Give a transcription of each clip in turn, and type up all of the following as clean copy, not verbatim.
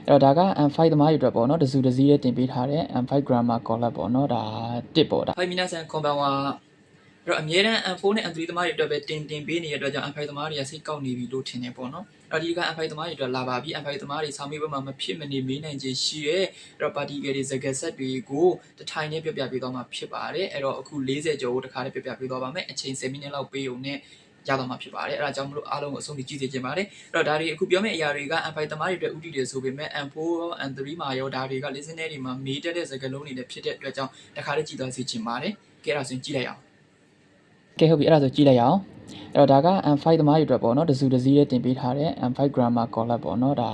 အဲ့တော့ဒါက M5 သမားတွေအတွက်ပေါ့နော်တစုတစည်းတင်ပေးထားတဲ့ M5 grammar collab ပေါ့နော်ဒါတစ်ပေါ့ဒါはい皆さんこんばんはအဲ့တော့အမြဲတမ်း M4 နဲ့ M3 သမားတွေအတွက်ပဲတင်ပေးနေတဲ့အတွက်ကြောင့် M5 သမားတွေကစိတ်ကောက်နေပြီလို့ထင်တယ်ပေါ့နော်အဲ့တော့ဒီက M5 သမားတွေအတွက်လာပါပြီ M5 သမားတွေဆောင်းမေးပွဲမှာမဖြစ်မနေမေးနိုင်ခြင်းရှိရဲအဲ့တော့ party ကတွေစကားဆက်တွေကိုတထိုင်နဲ့ပြပြပေးသွားမှာဖြစ်ပါတယ်အဲ့တော့အခု40ကျော်ကိုတခါနဲ့ပြပြပေးသွားပါမယ်အချိန်10မိနစ်လောက်ပေးုံနဲ့ရတော့မှာဖြစ်ပါတယ်အဲ့ဒါကြောင့်မလို့အားလုံးကိုအဆုံးထိကြည့်စေချင်ပါတယ်အဲ့တော့ဒါတွေအခုပြောမယ့်အရာတွေက M5 သမားတွေအတွက်ဥတည်တယ်ဆိုပေမဲ့ M4 ရော M3 မှာရောဒါတွေက listener တွေမှာမေးတတ်တဲ့စကားလုံးတွေလည်းဖြစ်တဲ့အတွက်ကြောင့်တခါလေးကြည့်သွားစေချင်ပါတယ်ကဲအဲ့ဒါဆိုရင်ကြည့်လိုက်အောင်ကဲဟုတ်ပြီအဲ့ဒါဆိုကြည့်လိုက်အောင်အဲ့တော့ဒါက M5 သမားတွေအတွက်ပေါ့နော်တစုတစည်းတင်ပေးထားတဲ့ M5 grammar collab ပေါ့နော်ဒါ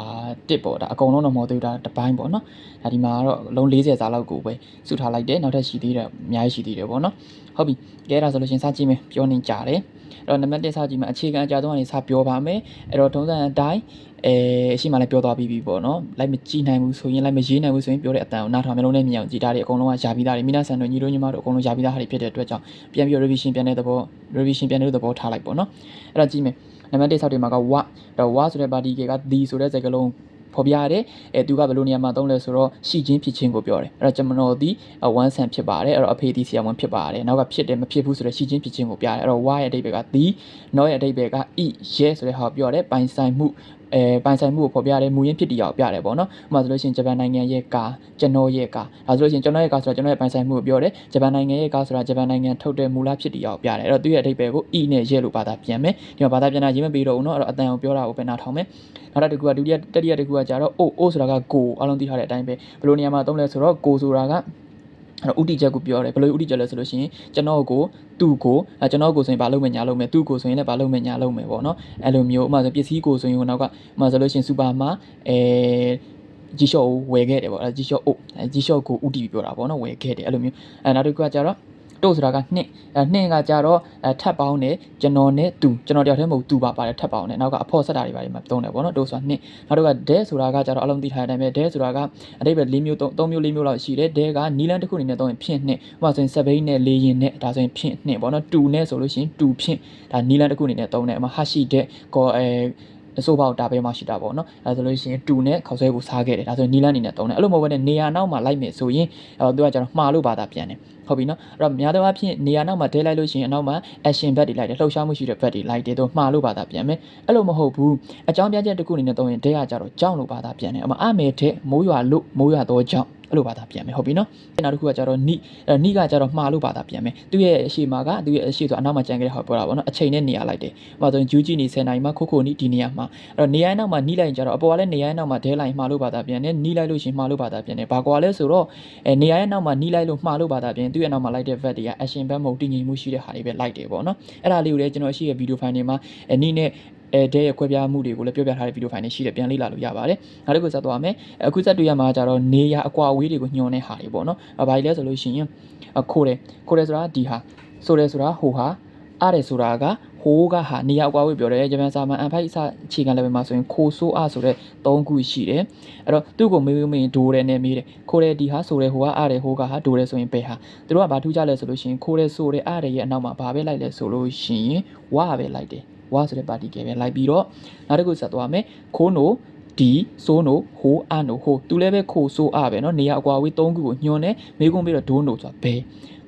တစ်ပေါ့ဒါအကုန်လုံးတော့မဟုတ်သေးဘူးဒါတစ်ပိုင်းပေါ့နော်ဒါဒီမှာကတော့လုံး40စာလောက်ကိုပဲစုထားလိုက်တယ်နောက်ထပ်ရှိသေးတယ်အများကြီးရှိသေးတယ်ပေါ့နော်ဟုတ်ပြီကဲအဲ့ဒါဆိုလို့ရှင်စကြည့်မယ်ပြောနေကြတယ်အဲ့တော့နံပါတ်1စကြည့်မယ်အခြေခံအကြဆုံးကနေစပြောပါမယ်အဲ့တော့ထုံးစံအတိုင်းအရှိမှလည်းပြောသွားပြီးပြီပေါ့နော်လိုက်မကြည့်နိုင်ဘူးဆိုရင်လိုက်မရေးနိုင်ဘူးဆိုရင်ပြောတဲ့အတန်ကိုနားထောင်မျိုးလုံးနဲ့မြင်အောင်ကြည်တာတွေအကုန်လုံးကယာပြီးသားတွေမိနာဆန်တို့ညီတို့ညီမတို့အကုန်လုံးယာပြီးသားဟာတွေဖြစ်တဲ့အတွက်ကြောင့်ပြန်ပြီး revision ပြန်တဲ့သဘော revision ပြန်တဲ့သဘောထားလိုက်ပေါ့နော်အဲ့တော့ကြည့်မယ်နံပါတ်1ဆောက်တွေမှာက what တော့ what ဆိုတဲ့ body က the ဆိုတဲ့စကားလုံးဖော်ပြရတယ်သူကဘယ်လိုနေရာမှာသုံးလဲဆိုတော့ရှိချင်းဖြစ်ချင်းကိုပြောတယ်အဲ့တော့ကျွန်တော်ဒီ1 cent ဖြစ်ပါတယ်အဲ့တော့အဖေဒီဆရာဝန်ဖြစ်ပါတယ်နောက်ကဖြစ်တယ်မဖြစ်ဘူးဆိုတော့ရှိချင်းဖြစ်ချင်းကိုပြတယ်အဲ့တော့ why ရဲ့အဓိပ္ပာယ်က the နောက်ရဲ့အဓိပ္ပာယ်က yes ဆိုတဲ့ဟာကိုပြောတယ်ပိုင်ဆိုင်မှုပိုင်ဆိုင်မှုကိုဖော်ပြတယ်မူရင်းဖြစ်တရားကိုပြတယ်ပေါ့နော်ဥပမာဆိုလို့ရှိရင်ဂျပန်နိုင်ငံရဲ့ကာကျွန်တော်ရဲ့ကာဒါဆိုလို့ရှိရင်ကျွန်တော်ရဲ့ကာဆိုတာကျွန်တော်ရဲ့ပိုင်ဆိုင်မှုကိုပြောတယ်ဂျပန်နိုင်ငံရဲ့ကာဆိုတာဂျပန်နိုင်ငံထုတ်တဲ့မူလဖြစ်တရားကိုပြတယ်အဲ့တော့သူ့ရဲ့အဓိပ္ပာယ်ကို e နဲ့ yes လို့ဘာသာပြန်မယ်ဒီမှာဘာသာပြန်တာရေးမပေးတော့ဘူးเนาะအဲ့တော့အတန်ကိုပြောတာကိုပဲနားထောင်မယ်နောက်တစ်ခုကဒုတိယတတိယတစ်ခုကကြတော့ o ဆိုတာကကိုအလုံးသိထားတဲ့အတိုင်းပဲဘယ်လိုနေရာမှာသုံးလဲဆိုတော့ကိုဆိုတာကအဲ့တော့ဥတီချက်ကိုပြောတယ်ဘယ်လိုဥတီချက်လဲဆိုလို့ရှိရင်ကျွန်တော်ကိုသူ့ကိုကျွန်တော်ကိုဆိုရင်ဘာလုပ်မယ်ညာလုပ်မယ်သူ့ကိုဆိုရင်လည်းဘာလုပ်မယ်ညာလုပ်မယ်ပေါ့နော်အဲ့လိုမျိုးဥပမာဆိုပစ္စည်းကိုဆိုရင်နောက်ကဥပမာဆိုလို့ရှိရင်စူပါမှာကြီးရှော့ကိုဝယ်ခဲ့တယ်ပေါ့အဲ့ကြီးရှော့ကြီးရှော့ကိုဥတီပြောတာပေါ့နော်ဝယ်ခဲ့တယ်အဲ့လိုမျိုးနောက်တစ်ခုကကြတော့တို့ဆိုတာကနှစ်ကကြတော့ထပ်ပေါင်းတယ်ကျွန်တော်နဲ့သူကျွန်တော်တယောက်တည်းမဟုတ်သူပါပါတယ်ထပ်ပေါင်းတယ်နောက်ကအဖို့ဆက်တာတွေပါတယ်မှာသုံးတယ်ပေါ့နော်တို့ဆိုတာနှစ်နောက်တော့က dead ဆိုတာကကြတော့အလုံးသိထားတဲ့အတိုင်းပဲ dead ဆိုတာကအဓိပ္ပာယ်၄မျိုး၃မျိုး၄မျိုးလောက်ရှိတယ် dead ကနီလန်းတစ်ခုအနေနဲ့သုံးရင်ဖြင့်နှစ်ဥပမာဆိုရင်စပိန်နဲ့လေရင်နဲ့ဒါဆိုရင်ဖြင့်နှစ်ပေါ့နော်တူနဲ့ဆိုလို့ရှိရင်တူဖြင့်ဒါနီလန်းတစ်ခုအနေနဲ့သုံးတယ်အမဟာရှိတဲ့ကောအစိုးပေါတာပဲမှရှိတာပေါ့နော်အဲဆိုလို့ရှိရင်တူနဲ့ခေါက်ဆွဲကိုစားခဲ့တယ်ဒါဆိုရင်နီလန်းအနေနဲ့သုံးတယ်အဲ့လိုမဟုတ်ဘဲနဲ့နေရာနောက်မှာလိုက်မယ်ဆိုရင်သူကကျတော့မှားလို့ဘာသာပြန်တယ်ဟုတ်ပြီနော်အဲ့တော့များသောအားဖြင့်နေရာနောက်မှာတဲလိုက်လို့ရှိရင်အနောက်မှာ action back တွေလိုက်တယ်လှုပ်ရှားမှုရှိတဲ့ back တွေလိုက်တယ်သူမှားလို့ဘာသာပြန်မယ်အဲ့လိုမဟုတ်ဘူးအကြောင်းပြချက်တစ်ခုအနေနဲ့သုံးရင်တဲကကြတော့ကြောက်လို့ဘာသာပြန်တယ်အမအမေတဲ့မိုးရွာလို့မိုးရွာတော့ကြောက်အဲ့လိုဘာသာပြန်မယ်ဟုတ်ပြီနော်နောက်တစ်ခုကကြတော့နိကကြတော့မှားလို့ဘာသာပြန်မယ်သူ့ရဲ့အရှိမာကသူ့ရဲ့အရှိဆိုအနောက်မှာကြံခဲ့တဲ့ဟောပြောတာပေါ့နော်အချိန်နဲ့နေရာလိုက်တယ်ဥပမာဆိုရင်ဂျူးကြီးနေ10နိုင်မှာခိုနိဒီနေရာမှာအဲ့တော့နေရာနောက်မှာနိလိုက်ကြတော့အပေါ်ကလည်းနေရာနောက်မှာဒဲလိုက်မှားလို့ဘာသာပြန်တယ်နိလိုက်လို့ရှင်မှားလို့ဘာသာပြန်တယ်ဘာကွာလဲဆိုတော့နေရာရဲ့နောက်မှာနိလိုက်လို့မှားလို့ဘာသာပြန်သူ့ရဲ့နောက်မှာလိုက်တဲ့ vet တွေက action back မဟုတ်တည်ငြိမ်မှုရှိတဲ့ဟာတွေပဲလိုက်တယ်ပေါ့နော်အဲ့ဒါလေးကိုလည်းကျွန်တော်ရှိရဲ့ video file တွေမှာနိနဲ့တဲ့ရဲ့ခွဲပြားမှုတွေကိုလည်းပြောပြထားတဲ့ဗီဒီယိုဖိုင်တွေရှိတယ်ပြန်လေ့လာလို့ရပါတယ်နောက်တစ်ခုဆက်သွားမယ်အခုဆက်တွေ့ရမှာကြတော့နေရအကွာအဝေးတွေကိုညွှန်တဲ့ဟာတွေပေါ့နော်ဘာကြီးလဲဆိုလို့ရှိရင်ခိုးတယ်ဆိုတာဒီဟာဆိုတယ်ဆိုတာဟိုဟာအားတယ်ဆိုတာကဟိုးကဟာနေရအကွာအဝေးပြောတယ်ဂျပန်စာမှန်အဖိုက်အစအခြေခံ level မှာဆိုရင်ခိုးဆိုးအားဆိုတဲ့3ခုရှိတယ်အဲ့တော့သူ့ကိုမေးဒိုးတယ်နဲ့မေးတယ်ခိုးတယ်ဒီဟာဆိုတယ်ဟိုကအားတယ်ဟိုကဟာဒိုးတယ်ဆိုရင်ဘယ်ဟာသူတို့ကဘာထူးကြလဲဆိုလို့ရှိရင်ခိုးတယ်ဆိုတယ်အားတယ်ရဲ့အနောက်မှာဘာပဲလိုက်လဲဆိုလို့ရှိရင်ဝါပဲလိုက်တယ်ဝါဆိုတဲ့ပါတီကပဲလိုက်ပြီးတော့နောက်တစ်ခုဆက်သွားမယ်ခိုးနိုဒီဆိုနိုဟိုအနိုဟိုသူလည်းပဲခိုးဆိုးအားပဲเนาะနေရအကွာဝေး3ခုကိုညွှန်တယ်မေးခွန်းပြီးတော့ဒိုးနိုဆိုတာဘယ်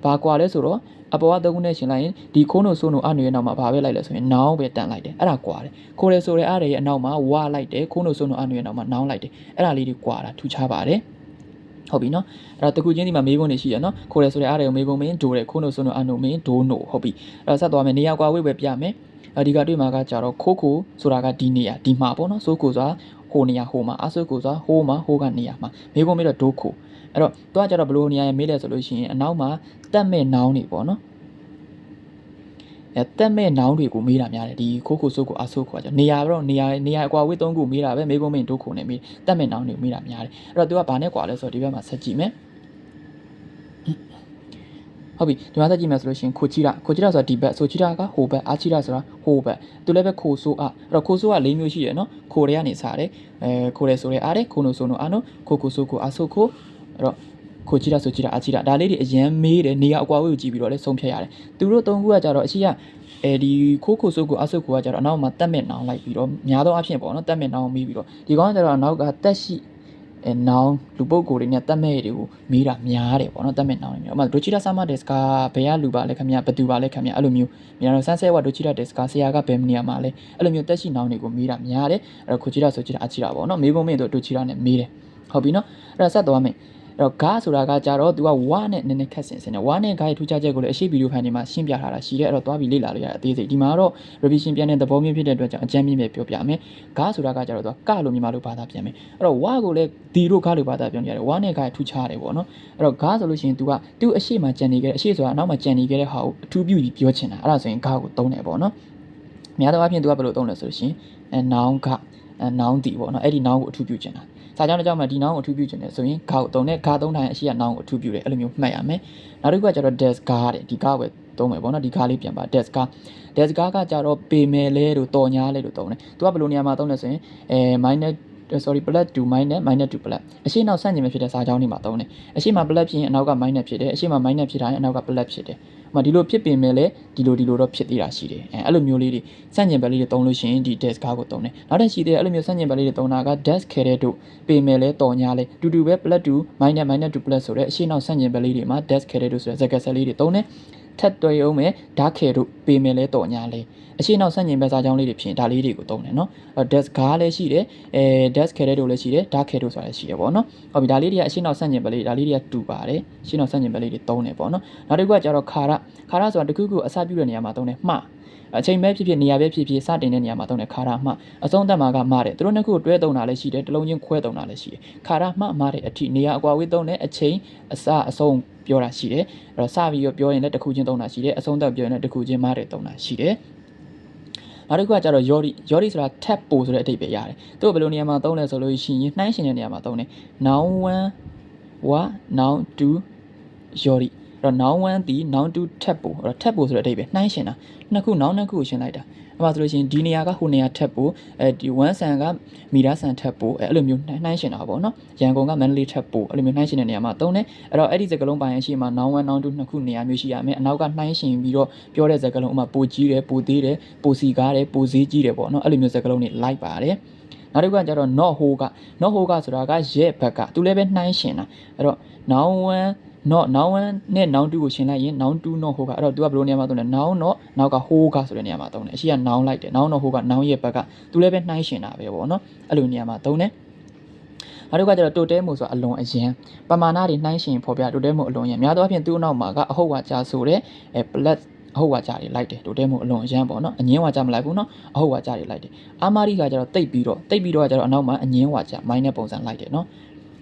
ဘာကွာလဲဆိုတော့အပေါ်က3ခုနဲ့ရှင်လိုက်ရင်ဒီခိုးနိုဆိုနိုအနိုရဲ့နောက်မှာဘာပဲလိုက်လဲဆိုရင်နောင်းပဲတန်လိုက်တယ်အဲ့ဒါကွာတယ်ခိုးတယ်ဆိုတဲ့အားရဲ့အနောက်မှာဝါလိုက်တယ်ခိုးနိုဆိုနိုအနိုရဲ့နောက်မှာနောင်းလိုက်တယ်အဲ့ဒါလေးတွေကွာတာထူးခြားပါတယ်ဟုတ်ပြီနော်အဲ့တော့တခုချင်းဒီမှာမေးခွန်းတွေရှိရနော်ခိုးတယ်ဆိုတဲ့အားတွေကိုမေးခွန်းမင်းဒိုးတယ်ခိုးနိုဆိုနိုအနိုမင်းဒိုးနိုဟုတ်ပြီအဲ့တော့ဆက်သွားမယ်နေရာကွာဝေးပဲပြမယ်ဒီကတွေ့မှာကကြတော့ခိုးဆိုတာကဒီနေရာဒီမှာပေါ့နော်ဆိုကိုဆိုတာဟိုနေရာဟိုမှာအဆိုကိုဆိုတာဟိုမှာဟိုကနေရာမှာမေးခွန်းမေးတော့ဒိုးခိုအဲ့တော့သူကကြတော့ဘလို့နေရာရဲ့မေးလဲဆိုလို့ရှိရင်အနောက်မှာတက်မဲ့နောင်းနေပေါ့နော်တက်မဲ့နောင်းတွေကိုမေးတာများတယ်ဒီခိုးဆိုကိုအဆိုကိုကကြနေရာတော့နေရာအကွာဝေး3ခုမေးတာပဲမေးခွန်းမေးဒိုးခိုနဲ့မေးတက်မဲ့နောင်းတွေကိုမေးတာများတယ်အဲ့တော့သူကဘာနဲ့ကွာလဲဆိုတော့ဒီဘက်မှာဆက်ကြည့်မယ်ဟုတ်ပြီဒီမှာဆက်ကြည့်မယ်ဆိုလို့ရှိရင်ခိုချီရာဆိုတာဒီဘက်ဆိုချီရာကဟိုဘက်အာချီရာဆိုတာဟိုဘက်သူလည်းပဲခိုဆိုးအဲ့တော့ခိုဆိုးက၄မျိုးရှိတယ်နော်ခိုတွေကနေစားတယ်ခိုတယ်ဆိုတဲ့အားတယ်ခိုနိုဆိုနိုအာနိုခိုဆိုးကိုအာဆိုခိုအဲ့တော့ခိုချီရာဆိုချီရာအာချီရာဒါလေးတွေအရန်မေးတယ်နေရာအကွာဝေးကိုကြည့်ပြီးတော့လည်းဆုံးဖြတ်ရတယ်သူတို့၃ခုကကြတော့အရှိကဒီခိုဆိုးကိုအာဆိုခိုကကြတော့အနောက်မှာတက်မဲ့နောင်လိုက်ပြီးတော့များသောအားဖြင့်ပေါ့နော်တက်မဲ့နောင်မေးပြီးတော့ဒီကောင်ကကြတော့အနောက်ကတက်ရှိ noun လူပုဂ္ဂိုလ်တွေနဲ့တက်မဲ့တွေကိုမေးတာများတယ်ပေါ့နော်တက်မဲ့ noun တွေမျိုးဥပမာ dochita sama desu ka ဘယ်ကလူပါလဲခင်ဗျဘယ်သူပါလဲခင်ဗျအဲ့လိုမျိုးမြန်တော့ sunset wa dochita desu ka ဆရာကဘယ်နေရာမှာလဲအဲ့လိုမျိုးတက်ရှိ noun တွေကိုမေးတာများတယ်အဲ့တော့ kojira ဆိုကြတာအချီတာပေါ့နော်မေးဖို့မင်းတို့ dochita နဲ့မေးတယ်ဟုတ်ပြီနော်အဲ့တော့ဆက်သွားမယ်အဲ့တော့ ga ဆိုတာကကြတော့ तू က wa နဲ့နည်းနည်းခက်ဆင်စင်တယ် wa နဲ့ ga ရဲ့ထူးခြားချက်ကိုလည်းအရှိဗီဒီယိုဖိုင်တွေမှာရှင်းပြထားတာရှိတယ်အဲ့တော့သွားပြီးလေ့လာလို့ရတယ်အသေးစိတ်ဒီမှာတော့ revision ပြန်တဲ့သဘောမျိုးဖြစ်တဲ့အတွက်ကြောင့်အကြမ်းမြင့်ပဲပြောပြမယ် ga ဆိုတာကကြတော့ तू ကလို့မြန်မာလိုဘာသာပြန်မယ်အဲ့တော့ wa ကိုလည်းဒီတို့ ga လို့ဘာသာပြန်ရတယ် wa နဲ့ ga ထူးခြားတယ်ပေါ့နော်အဲ့တော့ ga ဆိုလို့ရှိရင် तू ကသူ့အရှိမကြံနေခဲ့တဲ့အရှိဆိုတာအနောက်မှာကြံနေခဲ့တဲ့ဟာကိုအထူးပြုပြီးပြောချင်တာအဲ့ဒါဆိုရင် ga ကိုသုံးတယ်ပေါ့နော်များသောအားဖြင့် तू ကဘယ်လိုသုံးလဲဆိုလို့ရှိရင် noun ga noun တီပေါ့နော်အဲ့ဒီ noun ကိုအထူးပြုချင်တာစာကြောင်းတစ်ကြောင်းမှာဒီ noun ကိုအထူးပြုချင်တယ်ဆိုရင် ga ကိုသုံးတယ် ga သုံးတိုင်းအရှိက noun ကိုအထူးပြုတယ်အဲ့လိုမျိုးမှတ်ရမယ်နောက်တစ်ခုကကျတော့ des ga တဲ့ဒီ ga ကိုသုံးမယ်ပေါ့နော်ဒီ ga လေးပြန်ပါ des ga ကကြတော့ပေမယ်လဲလို့တော်ညာလဲလို့သုံးတယ်သူကဘယ်လိုနေရာမှာသုံးလဲဆိုရင်minus plus to minus to plus အရှိနောက်ဆန့်ကျင်ပဲဖြစ်တဲ့စာကြောင်းတွေမှာသုံးတယ်အရှိမှာ plus ဖြစ်ရင်အနောက်က minus ဖြစ်တယ်အရှိမှာ minus ဖြစ်တိုင်းအနောက်က plus ဖြစ်တယ်ဥပမာဒီလိုဖြစ်ပေမဲ့လဲဒီလိုတော့ဖြစ်သေးတာရှိတယ်အဲ့လိုမျိုးလေးတွေဆန့်ကျင်ဘက်လေးတွေသုံးလို့ရှိရင်ဒီ des ga ကိုသုံးတယ်နောက်တစ်ရှိသေးတယ်အဲ့လိုမျိုးဆန့်ကျင်ဘက်လေးတွေသုံးတာက des ခဲတဲ့တို့ပေမဲ့လဲတော်ညာလဲတူပဲ plus to minus to plus ဆိုတဲ့အရှိနောက်ဆန့်ကျင်ဘက်လေးတွေမှာ des ခဲတဲ့တို့ဆိုတဲ့စကားဆက်လေးတွေသုံးတယ်ထပ်တွေ့အောင်မယ်ဓာတ်ခဲတို့ပေမယ်လဲတော်ညာလဲအရှိနောက်ဆန့်ကျင်ဘက်စာကြောင်းလေးတွေဖြစ်ဒါလေးတွေကိုသုံးတယ်နော် des ga လည်းရှိတယ်des ခဲတဲ့တို့လည်းရှိတယ်ဓာတ်ခဲတို့ဆိုတာလည်းရှိတယ်ပေါ့နော်ဟုတ်ပြီဒါလေးတွေကအရှိနောက်ဆန့်ကျင်ဘက်လေးဒါလေးတွေကတူပါတယ်အရှိနောက်ဆန့်ကျင်ဘက်လေးတွေသုံးတယ်ပေါ့နော်နောက်တစ်ခုကကျတော့ခါရဆိုတာတခုခုအစပြုတဲ့နေရာမှာသုံးတယ်မှားအချိန်ပဲဖြစ်ဖြစ်နေရာပဲဖြစ်ဖြစ်စတင်တဲ့နေရာမှာသုံးတယ်ခါရမှာအဆုံးသတ်မှာကမှားတယ်သူတို့နှစ်ခုတွဲသုံးတာလည်းရှိတယ်တစ်လုံးချင်းခွဲသုံးတာလည်းရှိတယ်ခါရမှားတဲ့အထိနေရာအကွာဝေးသုံးတယ်အချိန်အစအဆုံးပြောတာရှိတယ်အဲ့တော့စပြီးပြောရင်လည်းတစ်ခုချင်းသုံးတာရှိတယ်အဆုံးသတ်ပြောရင်လည်းတစ်ခုချင်းမှားတယ်သုံးတာရှိတယ်နောက်တစ်ခုကကျတော့ yori ဆိုတာ tap ပို့ဆိုတဲ့အဓိပ္ပာယ်ရတယ်သူတို့ဘယ်လိုနေရာမှာသုံးလဲဆိုလို့ရှိရင်နှိုင်းရှင်တဲ့နေရာမှာသုံးတယ် noun 1 wa noun 2 yori အဲ့တော့ noun 1ဒီ noun 2 tap ပို့အဲ့တော့ tap ပို့ဆိုတဲ့အဓိပ္ပာယ်နှိုင်းရှင်တာနှစ်ခု noun နှစ်ခုကိုရှင်းလိုက်တာအဲ့မှာဆိုလို့ရှိရင်ဒီနေရာကဟိုနေရာ tap ပို့ဒီ1ဆန်ကမီတာဆန် tap ပို့အဲ့လိုမျိုးနှိုင်းရှင်တာပေါ့နော်ရန်ကုန်က Manly tap ပို့အဲ့လိုမျိုးနှိုင်းရှင်တဲ့နေရာမှာသုံးတယ်အဲ့တော့အဲ့ဒီစကားလုံးပိုင်းအရှိမှာ noun 1 noun 2နှစ်ခုနေရာမျိုးရှိရမယ်အနောက်ကနှိုင်းရှင်ပြီးတော့ပြောတဲ့စကားလုံးဥမာပိုကြီးတယ်ပိုသေးတယ်ပိုစီကားတယ်ပိုဈေးကြီးတယ်ပေါ့နော်အဲ့လိုမျိုးစကားလုံးတွေလိုက်ပါတယ်နောက်တစ်ခုကကျတော့ not ho ကဆိုတာကရဲ့ဘက်ကသူလည်းပဲနှိုင်းရှင်တာအဲ့တော့ noun 1 noun 1နဲ့ noun 2ကိုရှင်းလိုက်ရင် noun 2 not ho ကအဲ့တော့ तू ကဘယ်လိုနေရာမှာသုံးလဲ noun not နောက်က ho ကဆိုတဲ့နေရာမှာသုံးတယ်အရှိက noun လိုက်တယ် noun not ho က noun ရဲ့ဘက်က तू လည်းပဲနှိုင်းရှင်တာပဲပေါ့နော်အဲ့လိုနေရာမှာသုံးတယ်နောက်တစ်ခါကျတော့ total မို့ဆိုတာအလွန်အရင်ပမာဏတွေနှိုင်းရှင်ဖော်ပြ total မို့အလွန်အရင်များသောအားဖြင့်သူ့အနောက်မှာကအဟုတ်ဝါကြဆိုတဲ့plus အဟုတ်ဝါကြတွေလိုက်တယ် total မို့အလွန်အရင်ပေါ့နော်အငင်းဝါကြမလိုက်ဘူးနော်အဟုတ်ဝါကြတွေလိုက်တယ်အာမာရီကကျတော့တိတ်ပြီးတော့ကျတော့အနောက်မှာအငင်းဝါကြ minus ပုံစံလိုက်တယ်နော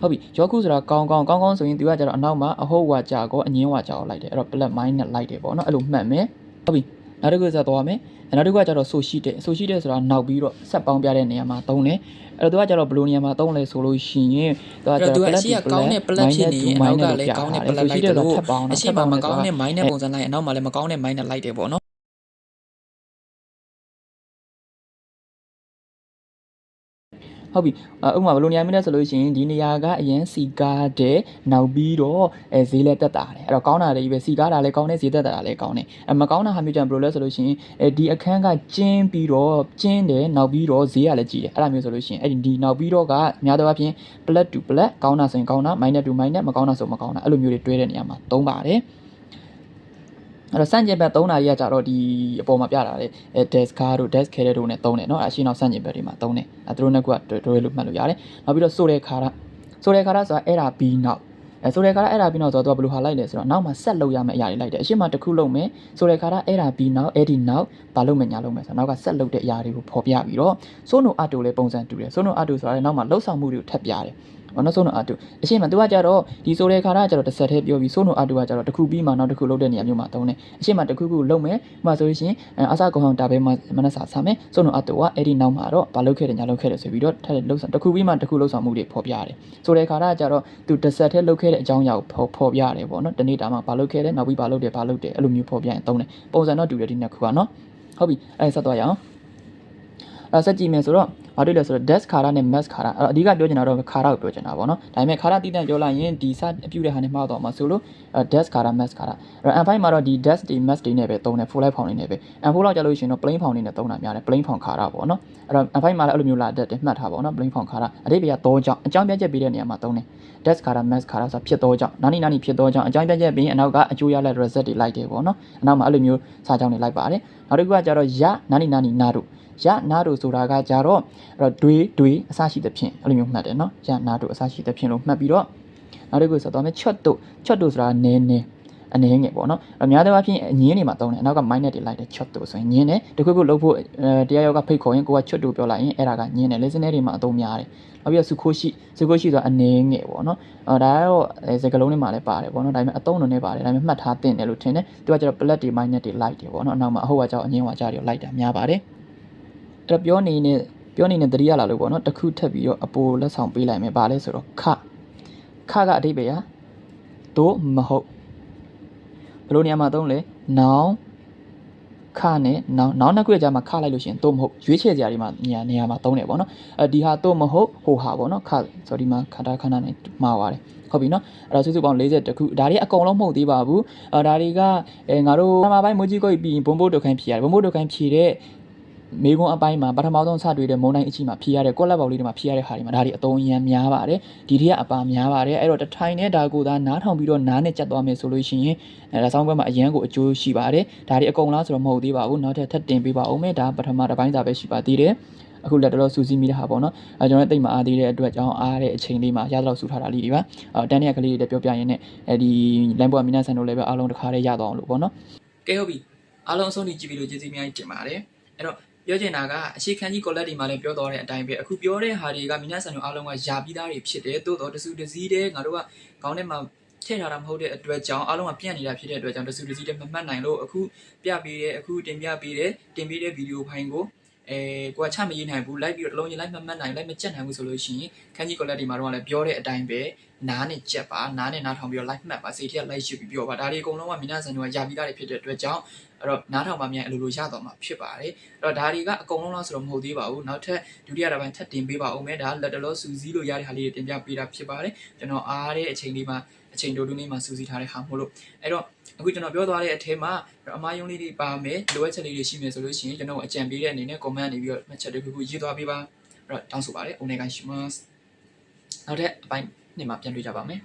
်ဟုတ်ပြီယောခုဆိုတာကောင်းဆိုရင်သူကကျတော့အနောက်မှာအဟုတ်ဝါကြကောအငင်းဝါကြကိုလိုက်တယ်အဲ့တော့ plus minus လိုက်တယ်ပေါ့နော်အဲ့လိုမှတ်မယ်ဟုတ်ပြီနောက်တစ်ခုဆက်သွားမယ်နောက်တစ်ခုကကျတော့ဆိုရှိတဲ့ဆိုတာနောက်ပြီးတော့ဆက်ပေါင်းပြတဲ့နေရာမှာသုံးတယ်အဲ့တော့သူကကျတော့ဘယ်လိုနေရာမှာသုံးလဲဆိုလို့ရှိရင်သူကကျတော့ plus ကောင်းတဲ့ plus ဖြစ်နေရင်အနောက်ကလည်းကောင်းတဲ့ plus လိုက်တယ်လို့အရှိမကောင်းတဲ့ minus ပုံစံလိုက်အနောက်မှာလည်းမကောင်းတဲ့ minus လိုက်တယ်ပေါ့နော်ဟုတ်ပြီဥပမာဘယ်လိုနေရာမျိုးလဲဆိုလို့ရှိရင်ဒီနေရာကအရင်စီကားတဲ့နောက်ပြီးတော့ဈေးလဲတက်တာတယ်အဲ့တော့ကောင်းတာတွေပဲစီကားတာလည်းကောင်းတယ်ဈေးတက်တာလည်းကောင်းတယ်မကောင်းတာဟာမျိုးကြံဘယ်လိုလဲဆိုလို့ရှိရင်ဒီအခန်းကကျင်းပြီးတော့ကျင်းတယ်နောက်ပြီးတော့ဈေးကလည်းကြီးတယ်အဲ့ဒါမျိုးဆိုလို့ရှိရင်အဲ့ဒီနောက်ပြီးတော့ကများသောအားဖြင့် plus to plus ကောင်းတာဆိုရင်ကောင်းတာ minus to minus မကောင်းတာဆိုမကောင်းတာအဲ့လိုမျိုးတွေတွဲတဲ့နေရာမှာသုံးပါတယ်အဲ့တော့စန့်ကျင်ဘက်3နာရီကကြတော့ဒီအပေါ်မှာပြတာလေdesk car တို့ desk carrier တို့နဲ့သုံးတယ်เนาะအရှိနောက်စန့်ကျင်ဘက်တွေမှာသုံးတယ်သူတို့နှစ်ခုကတွဲလို့မှတ်လို့ရတယ်နောက်ပြီးတော့ဆိုတဲ့ခါရဆိုတာအဲ့ဒါပြီးနောက်ဆိုတဲ့ခါရအဲ့ဒါပြီးနောက်ဆိုတော့သူကဘယ်လိုဟာလိုက်လဲဆိုတော့နောက်မှာဆက်လုပ်ရမယ့်အရာတွေလိုက်တယ်အရှိမတစ်ခုလုပ်မယ်ဆိုတဲ့ခါရအဲ့ဒါပြီးနောက်အဲ့ဒီနောက်ဘာလုပ်မယ်ညာလုပ်မယ်ဆိုတော့နောက်ကဆက်လုပ်တဲ့အရာတွေကိုဖော်ပြပြီးတော့ဆိုနိုအတူလည်းပုံစံတူတယ်ဆိုနိုအတူဆိုတာလည်းနောက်မှာလှုပ်ဆောင်မှုတွေကိုထပ်ပြတယ်နော်ဆိုနိုအတူအရှိမသူကကြတော့ဒီဆိုတဲ့ခါရကကြတော့တစ်ဆက်တည်းပြောပြီးဆိုနိုအတူကကြတော့တစ်ခုပြီးမှနောက်တစ်ခုလုပ်တဲ့နေရာမျိုးမှာသုံးတယ်အရှိမတစ်ခုလုပ်မယ်ဥပမာဆိုလို့ရှိရင်အစကောင်တာပဲမနက်စာဆာမယ်ဆိုနိုအတူကအဲ့ဒီနောက်မှာတော့ဘာလုပ်ခဲ့တယ်ညာလုပ်ခဲ့တယ်ဆိုပြီးတော့ထပ်လှုပ်ဆောင်တစ်ခုပြီးမှတစ်ခုလှုပ်ဆောင်မှုတွေဖော်ပြရတယ်ဆိုတဲ့ခါရကကြတော့သူတစ်ဆက်တည်းလုပ်ခဲ့တဲ့အကြောင်းအရာကိုဖော်ပြရတယ်ပေါ့နော်တနေ့တာမှာဘာလုပ်ခဲ့တယ်နောက်ပြီးဘာလုပ်တယ်အဲ့လိုမျိုးဖော်ပြရင်သုံးတယ်ပုံစံတော့တူတယ်ဒီနှစ်ခုကနော်ဟုတ်ပြီအဲ့ဆက်သွားရအောင်ဆက်ကြည့်မယ်ဆိုတော့ ဘာတွေ့လဲဆိုတော့ desk ခါရနဲ့ mass ခါရအဓိကပြောချင်တာတော့ခါရကိုပြောချင်တာပေါ့နော်ဒါပေမဲ့ခါရတည်တံ့ပြောလိုက်ရင်ဒီစအပြုတဲ့ဟာနဲ့မှားတော့မှာဆိုလို့ desk ခါရ mass ခါရအဲ့တော့ M5 မှာတော့ဒီ desk တွေ mass တွေနဲ့ပဲသုံးတယ် full light ဖောင်နေနဲ့ပဲ M4 လောက်ကြာလို့ရှိရင်တော့ plain ဖောင်နေနဲ့သုံးတာများတယ် plain ဖောင်ခါရပေါ့နော်အဲ့တော့ M5 မှာလည်းအဲ့လိုမျိုးလာတတ်တယ်မှတ်ထားပေါ့နော် plain ဖောင်ခါရအဓိပ္ပာယ်ကတော့ကြောင့်အကြောင်းပြချက်ပေးတဲ့နေရာမှာသုံးတယ် desk ခါရ mass ခါရဆိုဖြစ်တော့ကြောင့်နာနီဖြစ်တော့ကြောင့်အကြောင်းပြချက်ပြီးရင်အနောက်ကအကျိုးရလက် reset တွေလိုက်တယ်ပေါ့နော်အနောက်မှာအဲ့လိုမျိုးစာကြောင်းတွေလိုက်ပါတယ်နောက်တစ်ခုကကျတော့ရနာနီနာတို့ရနာတို့ဆိုတာကကြတော့အဲ့တော့တွေအစရှိသဖြင့်အဲ့လိုမျိုးမှတ်တယ်နော်ရနာတို့အစရှိသဖြင့်လို့မှတ်ပြီးတော့နောက်တစ်ခုဆိုတော့ချွတ်တို့ဆိုတာနည်းအနေငယ်ပေါ့နော်အများသောအားဖြင့်ညင်းနေမှာတုံးတယ်အနောက်က minus တွေလိုက်တယ်ချွတ်တို့ဆိုရင်ညင်းတယ်တခုခုလုပ်ဖို့တရားရောက်ကဖိတ်ခေါ်ရင်ကိုကချွတ်တို့ပြောလိုက်ရင်အဲ့ဒါကညင်းတယ် listener တွေမှာအသုံးများတယ်နောက်ပြီးတော့စုခိုးရှိဆိုတာအနေငယ်ပေါ့နော်ဒါကတော့စကလုံးတွေမှာလည်းပါတယ်ပေါ့နော်ဒါပေမဲ့အသုံးလုံးနဲ့ပါတယ်ဒါပေမဲ့မှတ်ထားသင့်တယ်လို့ထင်တယ်သူကကျတော့ plus တွေ minus တွေလိုက်တယ်ပေါ့နော်အနောက်မှာအဟုတ်ကကြောင့်အငင်းဝါကြတွေလိုက်တာများပါတယ်အဲ့တော့ပြောနေတဲ့တတိယလာလို့ပေါ့နော်တစ်ခုထပ်ပြီးတော့အပိုလက်ဆောင်ပေးလိုက်မယ်ဗာလဲဆိုတော့ခကအဓိပ္ပာယ်တို့မဟုတ်ဘယ်လိုနေရာမှာသုံးလဲနောင်ခနဲ့နောင်နှစ်ခုကြာမှာခလိုက်လို့ရှိရင်တို့မဟုတ်ရွေးချယ်စရာတွေမှာနေရာမှာသုံးတယ်ပေါ့နော်ဒီဟာတို့မဟုတ်ဟိုဟာပေါ့နော်ခဆိုဒီမှာခန္ဓာနဲ့မှားပါတယ်ဟုတ်ပြီနော်အဲ့တော့စုစုပေါင်း40ခုဒါတွေအကုန်လုံးမဟုတ်သေးပါဘူးဒါတွေကငါတို့ပထမပိုင်းမိုးကြီးကိုပြီးရင်ဘုံဘိုးတုတ်ခိုင်းဖြေရတယ်ဘုံဘိုးတုတ်ခိုင်းဖြေတဲ့မေကွန်အပိုင်းမှာပထမဆုံးစတွေ့တဲ့မုံတိုင်းအချိမှာဖြေရတဲ့ကော့လက်ပေါက်လေးတွေမှာဖြေရတဲ့ဟာတွေမှာဒါတွေအသုံးအရန်များပါတယ်ဒီတွေကအပါများပါတယ်အဲ့တော့တထိုင်နဲ့ဒါကိုသာနားထောင်ပြီးတော့နားနဲ့ကြက်သွားမယ်ဆိုလို့ရှိရင်ဒါဆောင်းဘက်မှာအရန်ကိုအကျိုးရှိပါတယ်ဒါတွေအကုန်လားဆိုတော့မဟုတ်သေးပါဘူးနောက်ထပ်တင်ပေးပါဦးမယ်ဒါပထမတစ်ပိုင်းသာပဲရှိပါသေးတယ်အခုလက်တော်စူးစီးမိတဲ့ဟာပေါ့နော်ကျွန်တော်တိတ်မအားသေးတဲ့အတွက်ကြောင့်အားတဲ့အချိန်လေးမှာရတော့စူထားတာလေးတွေပါတန်းတဲ့ကလေးတွေလည်းပြောပြရင်းနဲ့ဒီ line ပေါ်မှာminaဆန်တို့လည်းပဲအားလုံးတစ်ခါတည်းရတော့အောင်လို့ပေါ့နော်ကဲဟုတ်ပြီအားလုံးအဆုံးထိကြည့်ပြီးလို့ကျေးဇူးများကြီးတင်ပါတယ်အဲ့တော့ပြောချင်တာကအရှိခန်းကြီး collect တွေမှာလည်းပြောတော်တဲ့အတိုင်းပဲအခုပြောတဲ့ဟာတွေကminaဆန်တို့အားလုံးကယာပြီးသားတွေဖြစ်တယ်တိုးတော့တစုတစည်းတည်းငါတို့ကခေါင်းထဲမှာထည့်ထားတာမဟုတ်တဲ့အတွက်ကြောင့်အားလုံးကပြန့်နေတာဖြစ်တဲ့အတွက်ကြောင့်တစုတစည်းတည်းမမှတ်နိုင်လို့အခုပြပေးတယ်အခုတင်ပြပေးတယ်တင်ပေးတဲ့ဗီဒီယိုဖိုင်ကိုကိုကချမရေးနိုင်ဘူးလိုက်ပြီးတော့အလုံးကြီးလိုက်မမှတ်နိုင်လိုက်မကြက်နိုင်ဘူးဆိုလို့ရှိရင်ခန်းကြီး collect တွေမှာတော့လည်းပြောတဲ့အတိုင်းပဲနားနဲ့ကြက်ပါနားနဲ့နားထောင်ပြီးတော့ live မှတ်ပါစိတ်ထဲလိုက်ရှိပြီးပြောပါဒါတွေအကုန်လုံးကminaဆန်တို့ကယာပြီးသားတွေဖြစ်တဲ့အတွက်ကြောင့်အဲ့တော့နားထောင်ပါမြန်အလိုလိုရတော့မှာဖြစ်ပါတယ်အဲ့တော့ဒါတွေကအကုန်လုံးလားဆိုတော့မဟုတ်သေးပါဘူးနောက်ထပ်ဒုတိယတစ်ပိုင်းထပ်တင်ပေးပါဦးမယ်ဒါလက်တလောစူးစီးလို့ရတဲ့ဟာလေးတွေတင်ပြပေးတာဖြစ်ပါတယ်ကျွန်တော်အားတဲ့အချိန်လေးမှာအချိန်တိုလေးမှာစူးစီးထားတဲ့ဟာမို့လို့အဲ့တော့အခုကျွန်တော်ပြောသွားတဲ့အထဲမှာအမားယုံလေးတွေပါမယ်လိုအပ်ချက်လေးတွေရှိမယ်ဆိုလို့ရှိရင်ကျွန်တော်အကြံပေးတဲ့အနေနဲ့ comment နေပြီးတော့မှတ်ချက်တွေခုရေးသွားပေးပါအဲ့တော့တောင်းဆိုပါတယ် お願いしますနောက်ထပ်အပိုင်းနေ့မှာပြန်တွေ့ကြပါမယ်